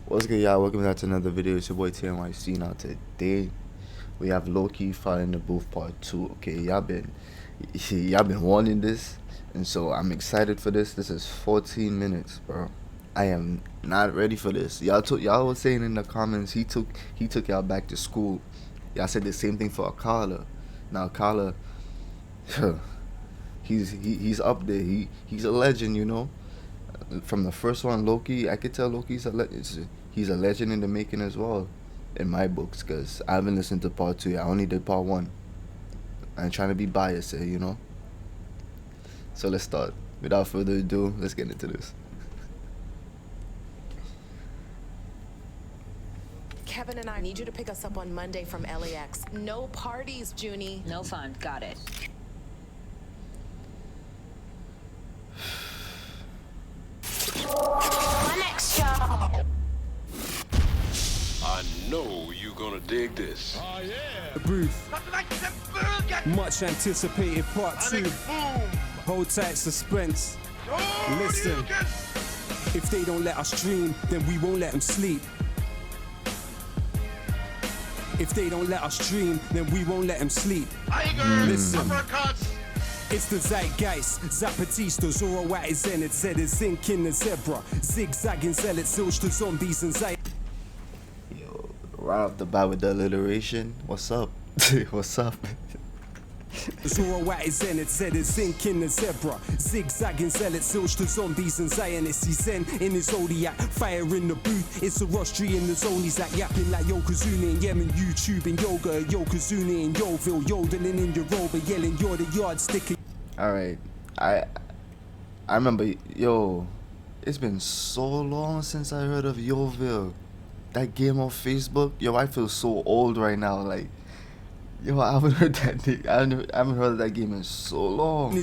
What's good, y'all? Welcome back to another video. It's your boy Tayenyc. Now today we have Lowkey Fire in the Booth Part 2. Okay, y'all been wanting this, and so I'm excited for this. This is 14 minutes, bro. I am not ready for this. Y'all was saying in the comments he took y'all back to school. Y'all said the same thing for Akala. Now Akala, he's up there. He's a legend, you know. From the first one, Lowkey, I could tell Lowkey's he's a legend in the making as well, in my books, because I haven't listened to Part 2 yet. I only did Part 1. I'm trying to be biased here, you know. So let's start. Without further ado, let's get into this. Kevin and I need you to pick us up on Monday from LAX. No parties, Junie. No fun. Got it. I know you're gonna dig this. Oh yeah. The booth. Much anticipated Part 2. Hold tight, suspense. Listen. If they don't let us dream, then we won't let them sleep. If they don't let us dream, then we won't let them sleep. Listen. It's the zeitgeist, Zapatista, Zoroat is Zenit, Zed is zinc in the zebra, zigzagging zealots, zilch to zombies and zay. Yo, right off the bat with the alliteration, what's up? What's up? Zoroat is Zenit, Zed is zinc in the zebra, zigzagging zealots, zilch to zombies and Zionists. He's Zen in his zodiac, fire in the booth. It's a Rostri in the zone. He's like yapping like Yokozuna in Yemen, YouTube and yoga, Yokozuna in Yoville, yodeling in your rover, yelling you're the yardstick. Alright, I remember, yo, it's been so long since I heard of Yoville. That game on Facebook, yo, I feel so old right now, like, yo, I haven't heard that thing, I haven't heard of that game in so long.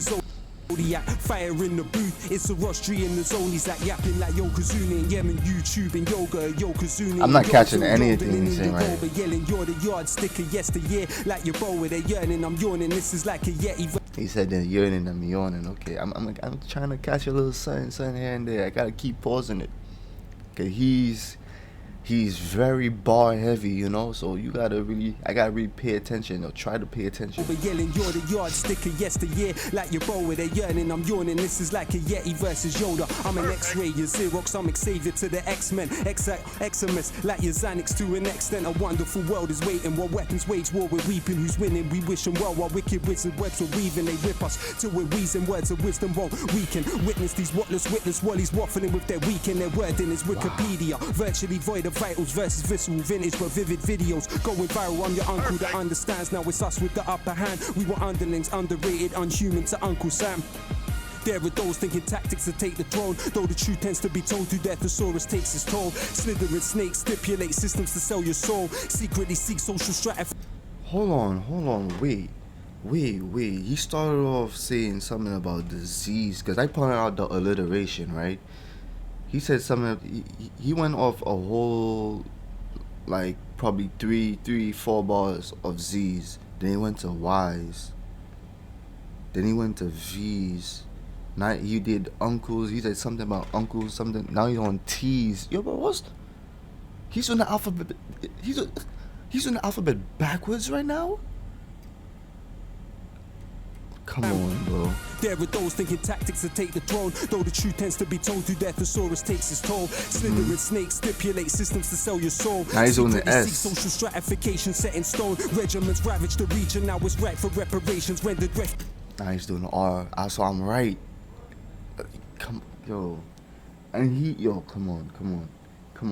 Fire in the booth, it's a Rostri in the zone. He's like yapping like Yokozuna in Yemen, YouTube and yoga, Yokozuna. I'm not catching anything he's saying right. Yelling, you're the yardstick of yesteryear, like your bow with a yearning, I'm yawning, this is like a Yeti. He said they're yearning, I'm yawning. Okay, I'm trying to catch a little something here and there. I gotta keep pausing it, cause he's very bar heavy, you know, so I gotta really pay attention, or try to pay attention. Yelling, you're the yardstick of yesteryear, like your bow with a yearning, I'm yawning, this is like a Yeti versus Yoda. I'm an X-ray, you're Xerox, I'm Xavier to the X-Men, Eximus, like your Xanax to an extent. A wonderful world is waiting, while weapons wage war, we're weeping. Who's winning? We wish them well, while wicked wizard webs were weaving. They whip us till we're wheezing, words of wisdom won't weaken. Witness these whatless witless wallies waffling with their weekend. Their wording is Wikipedia, virtually void of vitals versus visceral vintage, but vivid videos going viral. I'm your uncle that understands. Now it's us with the upper hand. We were underlings, underrated, unhuman to Uncle Sam. There are those thinking tactics to take the throne, though the truth tends to be told through their thesaurus takes its toll. Slithering snakes stipulate systems to sell your soul, secretly seek social strategy. Hold on, wait. He started off saying something about disease, because I pointed out the alliteration, right? He said something, he went off a whole, like, probably 3-4 bars of Z's. Then he went to Y's. Then he went to V's. Now he did uncles. He said something about uncles, something. Now he's on T's. Yo, but he's on the alphabet. He's on the alphabet backwards right now? Come on, bro. There are those thinking tactics to take the throne, though the truth tends to be told through their thesaurus takes its toll. Slithering snakes stipulate systems to sell your soul. Now he's on the S. Social stratification set in stone. Regiments ravaged the region, now it's right for reparations rendered Now he's doing R. So I'm right. Come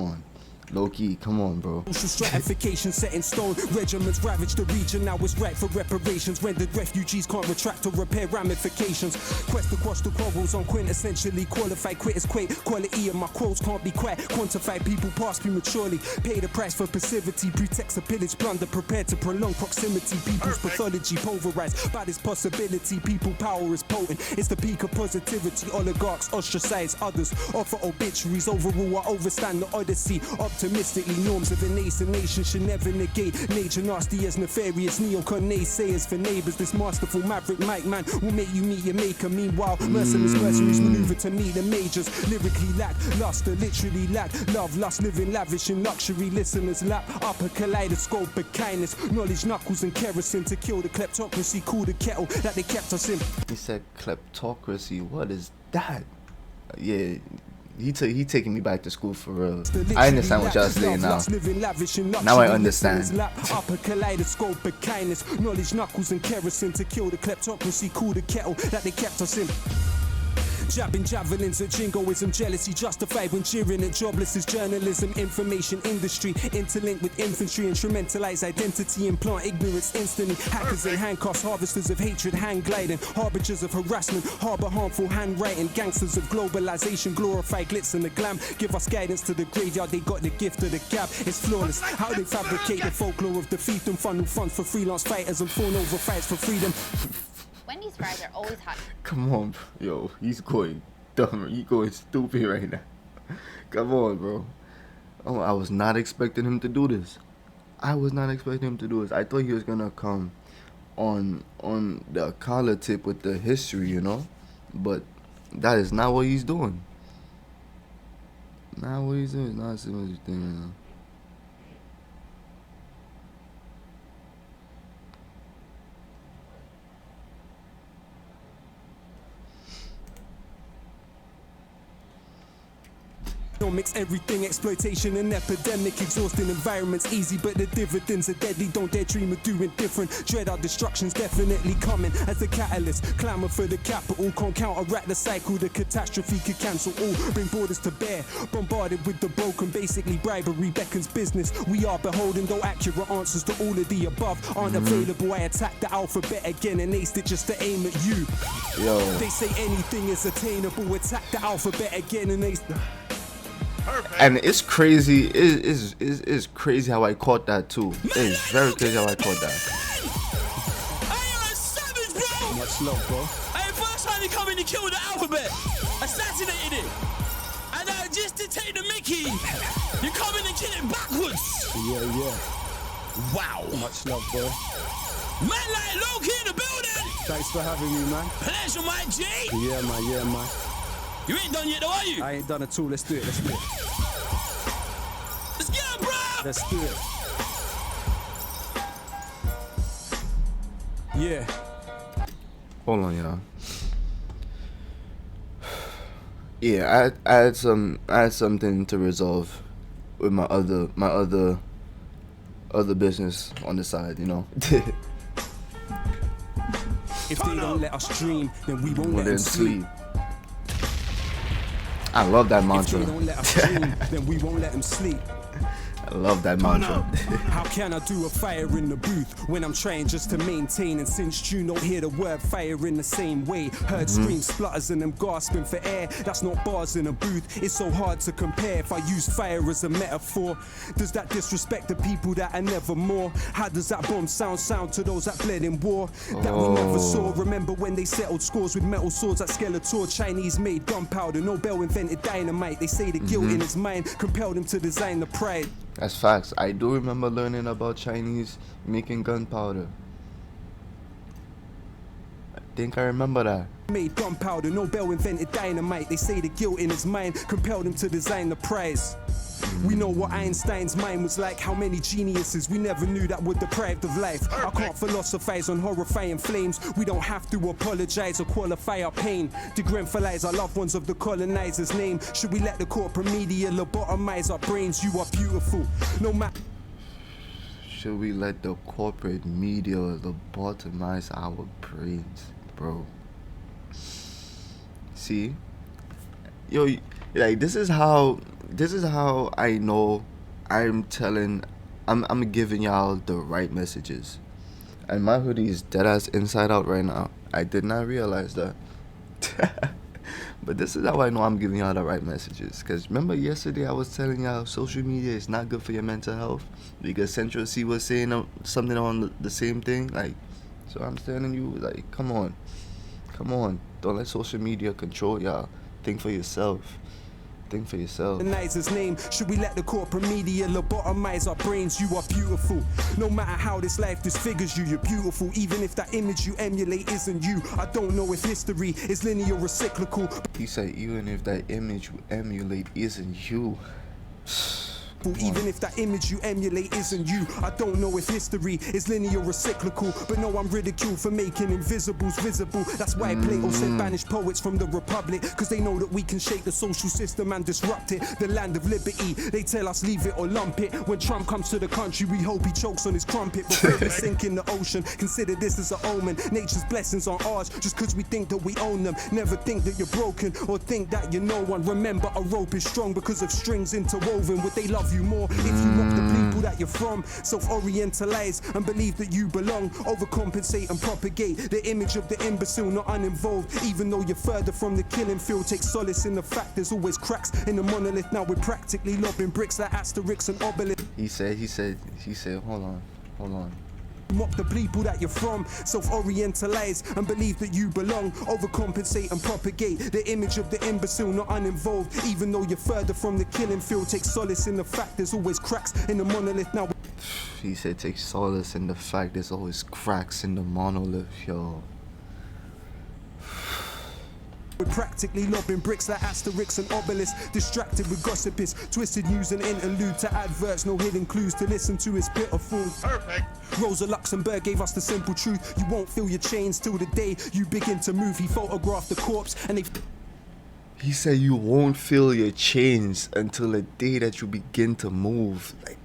on. Lowkey, come on, bro. Social stratification set in stone. Regiments ravaged the region, now it's right for reparations rendered refugees can't retract or repair ramifications. Quest across the quarrels on quintessentially qualified quitters quake. Quality of my quotes can't be quite quantified. People pass prematurely, pay the price for passivity. Pretext of pillage, plunder, prepared to prolong proximity. People's pathology pulverized by this possibility. People power is potent, it's the peak of positivity. Oligarchs ostracize others, offer obituaries. Overrule, I overstand the odyssey. optimistically. Norms of a nascent nation should never negate. Nature nasty as nefarious neocon naysayers for neighbors. This masterful maverick mic man will make you meet your maker. Meanwhile, merciless mercenaries maneuver to meet the majors. Lyrically lack luster, literally lack love, lust, living lavish in luxury. Listeners lap up a kaleidoscope of kindness. Knowledge, knuckles, and kerosene to kill the kleptocracy. Cool the kettle that they kept us in. He said kleptocracy. What is that? Yeah, he taking me back to school for real. I understand what y'all saying now. Now I understand. Up a kaleidoscope of kindness. Knowledge, knuckles, and kerosene to kill the kleptocracy. Cool the kettle that they kept us in. Jabbing javelins at jingoism, jealousy justified when cheering at jobless is journalism, information industry, interlinked with infantry, instrumentalize identity, implant ignorance instantly. Hackers in handcuffs, harvesters of hatred, hang gliding, harbingers of harassment, harbor harmful handwriting, gangsters of globalization, glorify glitz and the glam, give us guidance to the graveyard, they got the gift of the gab, it's flawless. How they fabricate the folklore of defeat and funnel funds for freelance fighters and fawn over fights for freedom. Wendy's fries are always hot. Come on, yo, he's going dumb. He's going stupid right now. Come on, bro. Oh, I was not expecting him to do this. I thought he was gonna come on the collar tip with the history, you know, but that is not what he's doing. Not what he's doing. It's not so much thing, you know. Mix everything, exploitation and epidemic, exhausting environments easy, but the dividends are deadly. Don't dare dream of doing different. Dread our destruction's definitely coming as the catalyst. Clamor for the capital, can't counteract the cycle. The catastrophe could cancel all, bring borders to bear. Bombarded with the broken, basically bribery beckons business. We are beholden, though accurate answers to all of the above aren't available. I attack the alphabet again and aced it just to aim at you. Yo. They say anything is attainable. Attack the alphabet again and aced. And it's crazy. It's crazy how I caught that too. It's very crazy how I caught that. Hey, you're a savage, bro! Much love, bro. Hey, first time you come in, you killed the alphabet, assassinated it, and just to take the Mickey, you come in and kill it backwards. Yeah. Wow. Much love, bro. Man like Lowkey in the building. Thanks for having me, man. Pleasure, my G. Yeah, man. You ain't done yet, though, are you? I ain't done at all. Let's do it. Let's get it, bro. Let's do it. Yeah. Hold on, y'all. Yeah, I had something to resolve with my other business on the side, you know. If they don't let us dream, then we won't let them sleep. I love that mantra. If they don't let us dream, then we won't let them sleep. I love that mantra. How can I do a fire in the booth when I'm trying just to maintain? And since you don't hear the word fire in the same way, heard screams, splutters, and them gasping for air. That's not bars in a booth. It's so hard to compare. If I use fire as a metaphor, does that disrespect the people that are never more? How does that bomb sound to those that bled in war that we never saw? Remember when they settled scores with metal swords at Skeletor? Chinese made gunpowder. Nobel invented dynamite. They say the guilt in his mind compelled him to design the pride. That's facts. I do remember learning about Chinese making gunpowder. I think I remember that. Made gunpowder, Nobel invented dynamite. They say the guilt in his mind compelled him to design the prize. We know what Einstein's mind was like. How many geniuses we never knew that were deprived of life. I can't philosophize on horrifying flames. We don't have to apologize or qualify our pain. Degremphilize our loved ones of the colonizer's name. Should we let the corporate media lobotomize our brains? You are beautiful, no matter. Should we let the corporate media lobotomize our brains, bro? See, yo, like this is how I know I'm giving y'all the right messages. And my hoodie is dead ass inside out right now. I did not realize that. But this is how I know I'm giving y'all the right messages. Because remember yesterday I was telling y'all social media is not good for your mental health? Because Central C was saying something on the same thing. Like, so I'm telling you, like, come on. Don't let social media control y'all. Think for yourself. think for yourself. His name. Should we let the corporate media lobotomize our brains? You are beautiful. No matter how this life disfigures you, you're beautiful. Even if that image you emulate isn't you. I don't know if history is linear or cyclical. He said, even if that image you emulate isn't you. Even if that image you emulate isn't you. I don't know if history is linear or cyclical, but no, I'm ridiculed for making invisibles visible. That's why Plato said banish poets from the republic, cause they know that we can shake the social system and disrupt it. The land of liberty, they tell us leave it or lump it. When Trump comes to the country, we hope he chokes on his crumpet before we sink in the ocean. Consider this as an omen. Nature's blessings aren't ours just cause we think that we own them. Never think that you're broken or think that you're no one. Remember, a rope is strong because of strings interwoven. Would they love you more if you mock the people that you're from? Self-orientalize and believe that you belong. Overcompensate and propagate the image of the imbecile, not uninvolved. Even though you're further from the killing field, take solace in the fact there's always cracks in the monolith. Now we're practically lobbing bricks like Asterix and Obelix. He said, hold on. Mock the people that you're from, self-orientalize and believe that you belong. Overcompensate and propagate the image of the imbecile, not uninvolved. Even though you're further from the killing field, take solace in the fact there's always cracks in the monolith. Now he said, take solace in the fact there's always cracks in the monolith, yo. we're practically lobbing bricks like Asterix and Obelix. Distracted with gossipists, twisted news and interlude to adverts. No hidden clues to listen to, it's pitiful. Perfect. Rosa Luxemburg gave us the simple truth. You won't feel your chains till the day you begin to move. He photographed the corpse and they... He said you won't feel your chains until the day that you begin to move. Like,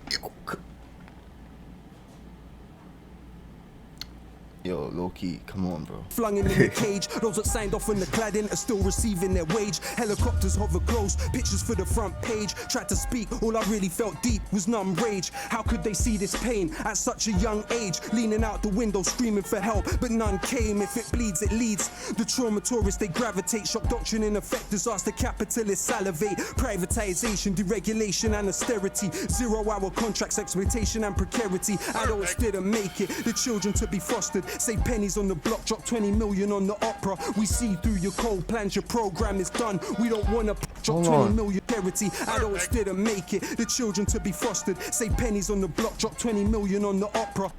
yo, Lowkey, come on, bro. Flung in the cage. Those that signed off on the cladding are still receiving their wage. Helicopters hover close, pictures for the front page. Tried to speak, all I really felt deep was numb rage. How could they see this pain at such a young age? Leaning out the window, screaming for help, but none came. If it bleeds, it leads. The trauma tourists, they gravitate. Shock doctrine in effect, disaster capitalists salivate. Privatization, deregulation and austerity. 0-hour contracts, exploitation and precarity. Adults didn't make it, the children to be fostered. Save pennies on the block, drop 20 million on the opera. We see through your cold plans, your program is done. We don't wanna drop 20 million charity. Adults didn't make it, the children to be fostered. Save pennies on the block, drop 20 million on the opera.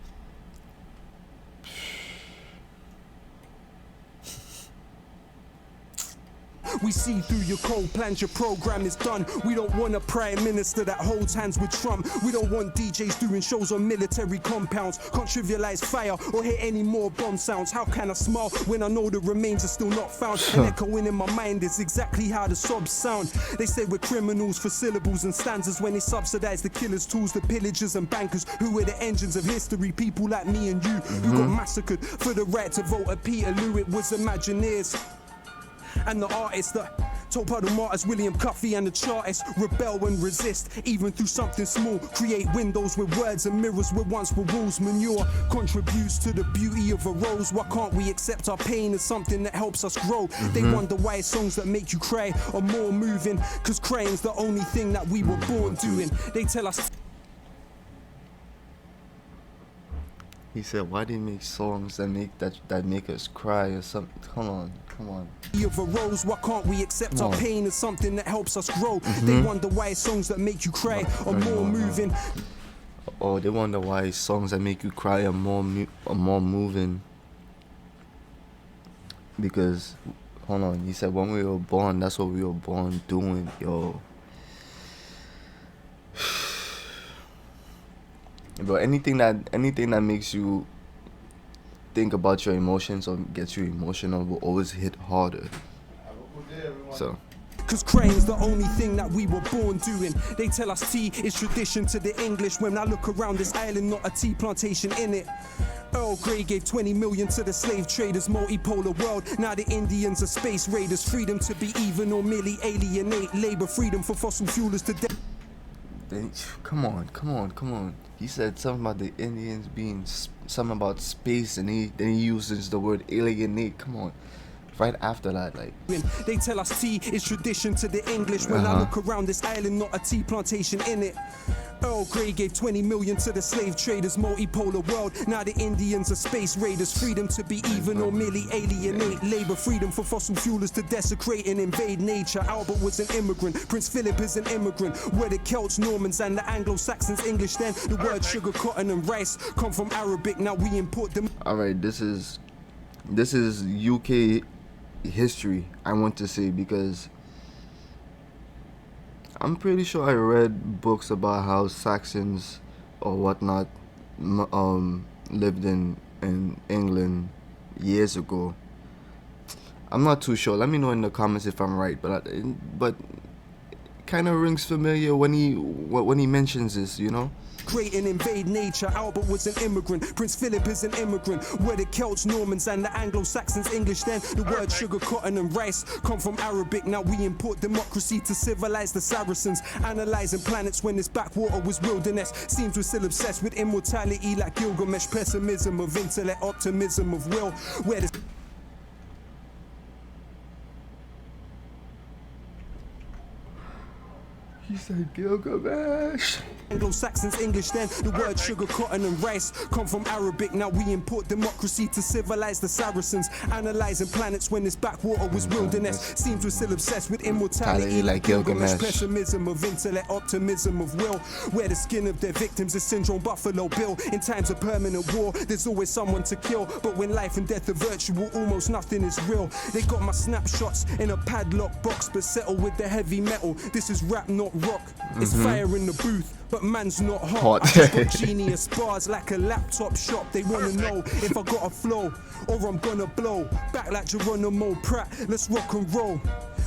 We see through your cold plans, your program is done. We don't want a prime minister that holds hands with Trump. We don't want DJs doing shows on military compounds. Can't trivialize fire or hear any more bomb sounds. How can I smile when I know the remains are still not found? And echoing in my mind is exactly how the sobs sound. They say we're criminals for syllables and stanzas when they subsidize the killers, tools, the pillagers and bankers who were the engines of history. People like me and you who got massacred for the right to vote at Peterloo. It was Imagineers and the artists that told puddle martyrs, William Cuffey and the chartists. Rebel and resist, even through something small. Create windows with words and mirrors where once were walls. Manure contributes to the beauty of a rose. Why can't we accept our pain as something that helps us grow? They wonder why songs that make you cry are more moving, cause crying's the only thing that we were born doing. They tell us. He said, why do you make songs that make us cry or something? Come on. Of a rose, why can't we accept our pain as something that helps us grow? They wonder why songs that make you cry are more moving. Oh, they wonder why songs that make you cry are more moving. Because, hold on, he said when we were born, that's what we were born doing, yo. But anything that makes you think about your emotions or gets you emotional will always hit harder. So. Cause crying's the only thing that we were born doing. They tell us tea is tradition to the English. When I look around this island, not a tea plantation in it. Earl Grey gave 20 million to the slave traders, multipolar world. Now the Indians are space raiders. Freedom to be even or merely alienate labor. Freedom for fossil fuelers to death. Come on. He said something about the Indians being something about space, and then he uses the word alienate. Come on. right after that, like. They tell us tea is tradition to the English. When I look around this island, not a tea plantation in it. Earl Grey gave 20 million to the slave traders, multipolar world. Now the Indians are space raiders. Freedom to be even or merely alienate labor. Freedom for fossil fuelers to desecrate and invade nature. Albert was an immigrant. Prince Philip is an immigrant. Where the Celts, Normans, and the Anglo-Saxons English then. The word sugar, cotton, and rice come from Arabic. Now we import them. All right, this is UK history, I want to say, because I'm pretty sure I read books about how Saxons or whatnot lived in England years ago. I'm not too sure. Let me know in the comments if I'm right, but kind of rings familiar when he mentions this, you know. Great and invade nature. Albert was an immigrant. Prince Philip is an immigrant. Where the Celts, Normans, and the Anglo-Saxons English then. The word sugar, cotton, and rice come from Arabic. Now we import democracy to civilize the Saracens. Analyzing planets when this backwater was wilderness. Seems we're still obsessed with immortality like Gilgamesh. Pessimism of intellect, optimism of will. Where the He said Gilgamesh. Anglo-Saxons English then. The word sugar, cotton, and rice come from Arabic. Now we import democracy to civilize the Saracens. Analyzing planets when this backwater was wilderness. Seems we're still obsessed with immortality like Gilgamesh. Pessimism of intellect, optimism of will. Where the skin of their victims is syndrome Buffalo Bill. In times of permanent war, there's always someone to kill. But when life and death are virtual, almost nothing is real. They got my snapshots in a padlock box, but settle with the heavy metal. This is rap, not rock. It's fire in the booth, but man's not hot. I just got genius bars like a laptop shop. They wanna know if I got a flow or I'm gonna blow back like Geronimo Pratt. Let's rock and roll.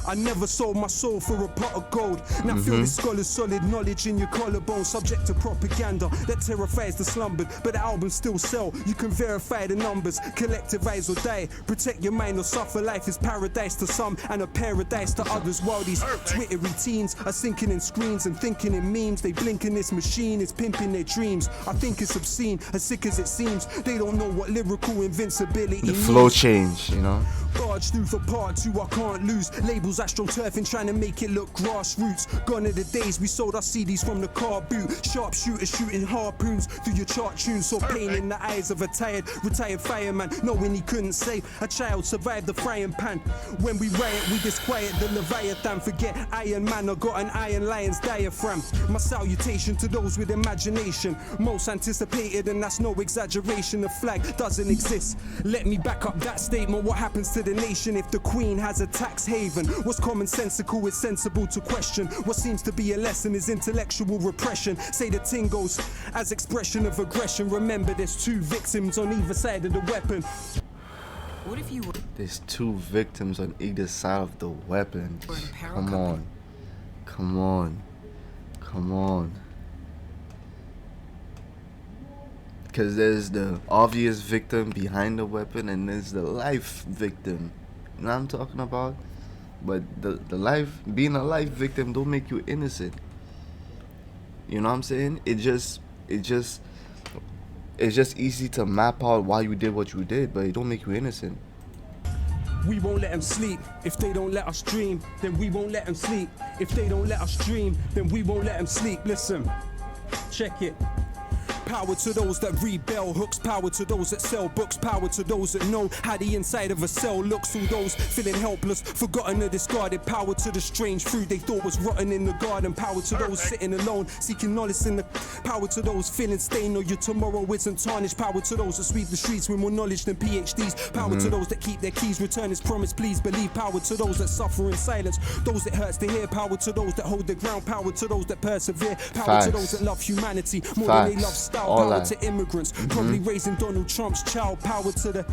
I never sold my soul for a pot of gold. Now feel this scholar's solid knowledge in your collarbone. Subject to propaganda that terrifies the slumbered, but the albums still sell. You can verify the numbers. Collectivize or die. Protect your mind or suffer. Life is paradise to some and a paradise to others. While these Twittery teens are sinking in screens and thinking in memes. They blink in this machine is pimping their dreams. I think it's obscene, as sick as it seems. They don't know what lyrical invincibility The means. flow change, you know. Barge through for part 2, I can't lose. Labels astroturfing, trying to make it look grassroots. Gone are the days we sold our CDs from the car boot. Sharpshooter shooting harpoons through your chart tunes. Saw pain in the eyes of a retired fireman, knowing he couldn't say a child survived the frying pan. When we riot, we disquiet the Leviathan. Forget Iron Man, I got an Iron Lion's diaphragm. My salutation to those with imagination. Most anticipated, and that's no exaggeration. The flag doesn't exist. Let me back up that statement. What happens to the nation if the Queen has a tax haven? What's commonsensical is sensible to question. What seems to be a lesson is intellectual repression. Say the ting goes as expression of aggression. Remember, there's 2 victims on either side of the weapon. What if you were There's 2 victims on either side of the weapon. in apparel Come company? on. Come on. Come on. Because there's the obvious victim behind the weapon, and there's the life victim. You know what I'm talking about? But the life, being a life victim don't make you innocent. You know what I'm saying? It's just easy to map out why you did what you did, but it don't make you innocent. We won't let them sleep. If they don't let us dream, then we won't let them sleep. If they don't let us dream, then we won't let them sleep. Listen, check it. Power to those that read bell hooks, power to those that sell books, power to those that know how the inside of a cell looks. All those feeling helpless, forgotten or discarded. Power to the strange fruit they thought was rotten in the garden. Power to those sitting alone, seeking knowledge in the. Power to those feeling stained or your tomorrow isn't tarnished. Power to those that sweep the streets with more knowledge than PhDs. Power to those that keep their keys, return his promise, please believe. Power to those that suffer in silence, those it hurts to hear. Power to those that hold their ground, power to those that persevere. Power to those that love humanity more than they love style. All Power that. to immigrants, probably raising Donald Trump's child. Power to the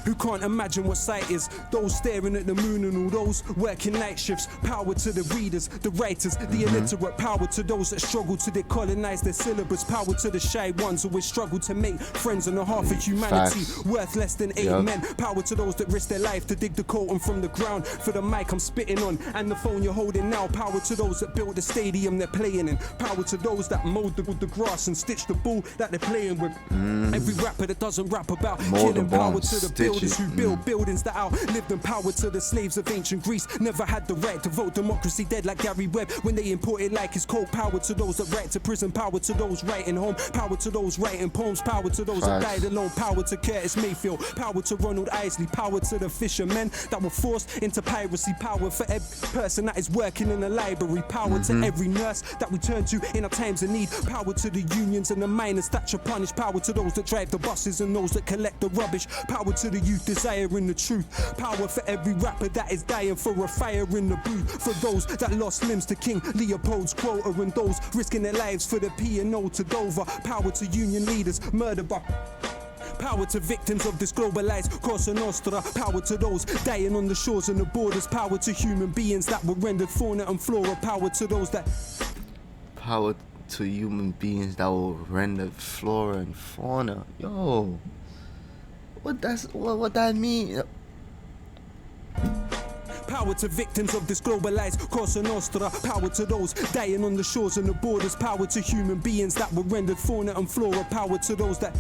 who can't imagine what sight is. Those staring at the moon and all those working night shifts. Power to the readers, the writers, the illiterate. Power to those that struggle to decolonize their syllabus. Power to the shy ones who always struggle to make friends on the half of humanity. Facts. Worth less than 8 Yep. men. Power to those that risk their life to dig the colton from the ground. For the mic I'm spitting on and the phone you're holding now. Power to those that built the stadium they're playing in. Power to those that mowed the grass and stitched the ball that they're playing with. Every rapper that doesn't rap about More killing the power bombs, to the stitches. builders who build buildings that outlived them. Power to the slaves of ancient Greece, never had the right to vote. Democracy dead like Gary Webb when they imported like his coke. Power to those that write to prison, power to those writing home, power to those writing poems, power to those that Facts. died alone, power to Curtis Mayfield, power to Ronald Isley, power to the fishermen that were forced into piracy, power for every person that is working in a library, power to every nurse that we turn to in our times of need, power to the unions and the miners that should punish, power to those that drive the buses and those that collect the rubbish, power to the youth desiring the truth, power for every rapper that is dying for a fire in the booth, for those that lost limbs to King Leopold's quota and those risking their lives for the P&O to Dover, power to union leaders murdered by power to victims of this globalized Cosa Nostra, power to those dying on the shores and the borders, power to human beings that were rendered fauna and flora, power to those that Power to human beings that will render flora and fauna. Yo, what that mean? power to victims of this globalized Cosa Nostra, power to those dying on the shores and the borders, power to human beings that were rendered fauna and flora, power to those that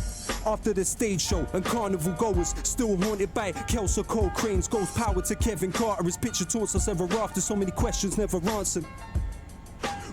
after the stage show and carnival goers still haunted by Kelso Cole Crane's ghost, power to Kevin Carter, his picture taunts us ever after, so many questions never answered.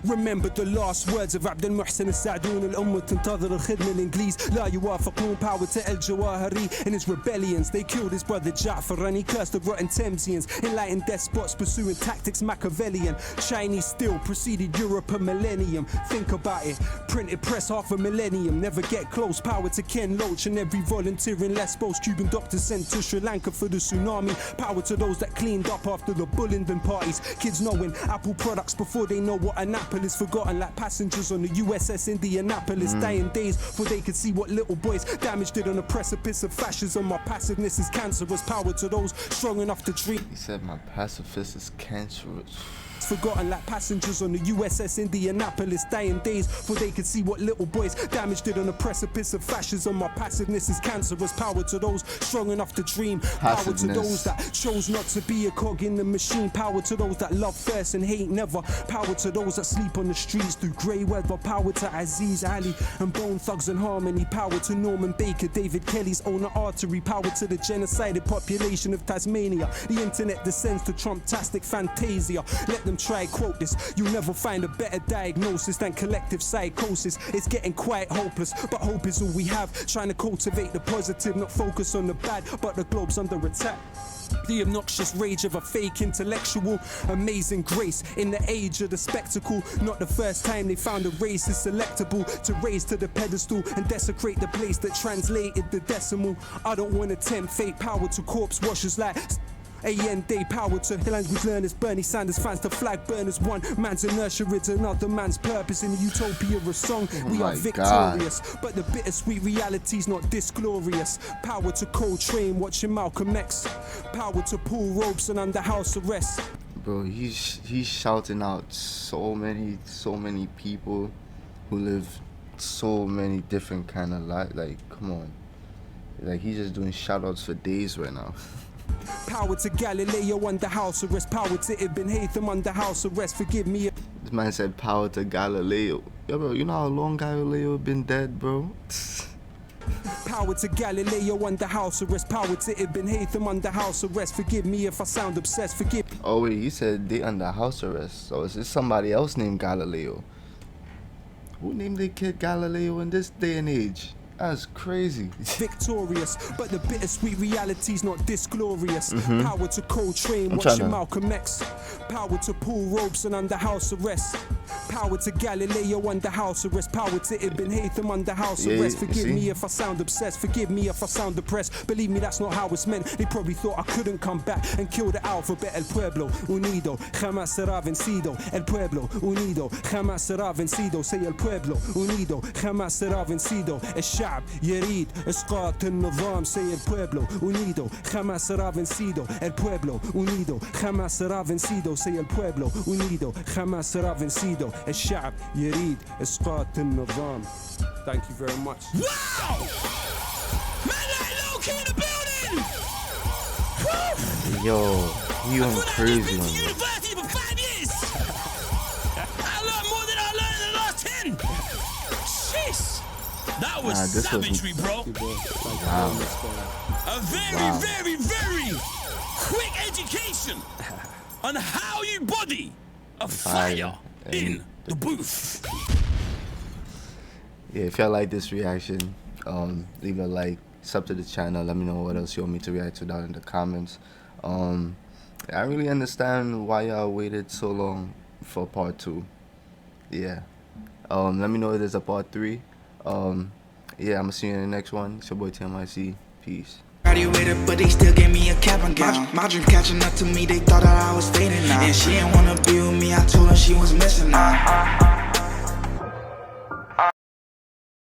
Remember the last words of عبد المحسن السعدون الأمة تنتظر الخدمة الإنجليز لا يوافقون, power to El Jawahari and his rebellions. They killed his brother Ja'far and he cursed the rotten Thamesians. Enlightened despots pursuing tactics Machiavellian. Chinese still preceded Europe a millennium. Think about it, printed press half a millennium. Never get close, power to Ken Loach and every volunteer in Lesbos. Cuban doctors sent to Sri Lanka for the tsunami. Power to those that cleaned up after the Bullingdon parties. Kids knowing Apple products before they know what an apple is, forgotten like passengers on the USS Indianapolis, dying days before they could see what little boys damaged it on the precipice of fascism. My passiveness is cancerous, power to those strong enough to dream. He said my pacifist is cancerous. Forgotten like passengers on the USS Indianapolis, dying days before they could see what little boys damaged it on the precipice of fascism. My passiveness is cancerous, power to those strong enough to dream, power to those that chose not to be a cog in the machine, power to those that love first and hate never, power to those that sleep on the streets through grey weather, power to Aziz Ali and Bone Thugs and Harmony, power to Norman Baker, David Kelly's owner artery, power to the genocided population of Tasmania. The internet descends to Trump-tastic fantasia. Let them try quote this, you'll never find a better diagnosis than collective psychosis. It's getting quite hopeless, but hope is all we have. Trying to cultivate the positive, not focus on the bad, but the globe's under attack. The obnoxious rage of a fake intellectual, amazing grace in the age of the spectacle. Not the first time they found a race is selectable to raise to the pedestal and desecrate the place that translated the decimal. I don't want to tempt fate, power to corpse washers like AN Day, power to language learners, Bernie Sanders fans to flag burners. One man's inertia is another man's purpose. In the utopia of song, we are victorious. But the bittersweet reality's not this glorious. Power to Coltrane, watching Malcolm X. Power to Paul Robeson under house arrest. Bro, he's shouting out so many people who live so many different kind of life. Like, come on. Like, he's just doing shout outs for days right now. Power to Galileo under house arrest. Power to Ibn Haytham under house arrest. Forgive me. This man said power to Galileo. Yo, bro, you know how long Galileo been dead, bro? Power to Galileo under house arrest. Power to Ibn Haytham under house arrest. Forgive me if I sound obsessed. Forgive. Oh wait, you said they under house arrest. So is this somebody else named Galileo? Who named their kid Galileo in this day and age? That's crazy. Victorious, but the bittersweet reality's not this glorious. Power to Coltrane, watching Malcolm X. Power to Paul Robeson under house arrest. Power to Galileo under house arrest. Power to Ibn Haytham under house arrest. Forgive me if I sound obsessed. Forgive me if I sound depressed. Believe me, that's not how it's meant. They probably thought I couldn't come back and kill the alphabet. El pueblo unido jamás será vencido. El pueblo unido jamás será vencido. Say el pueblo unido jamás será vencido. El الشعب يريد إسقاط النظام. Say el pueblo unido jamás será vencido. El pueblo unido jamás será vencido. Say el pueblo unido jamás será vencido. الشعب يريد إسقاط النظام. Thank you very much. Wow! Man like Lowkey in the building! Woo! Yo, he went crazy on I've been to me. university for 5 years! I learned more than I learned in the last 10! Jeez! That That was this was- savagery, bro. A very, very, very quick education on how you body a fire in the booth. Yeah, if y'all like this reaction, leave a like, sub to the channel. Let me know what else you want me to react to down in the comments. I really understand why y'all waited so long for part 2. Yeah. Let me know if there's a part 3. Yeah, I'm gonna see you in the next one. It's your boy Tayenyc. Peace. Graduated, but they still gave me a cap and gown. My dream catching up to me, they thought that I was fading now. And she didn't wanna be with me, I told her she was missing out.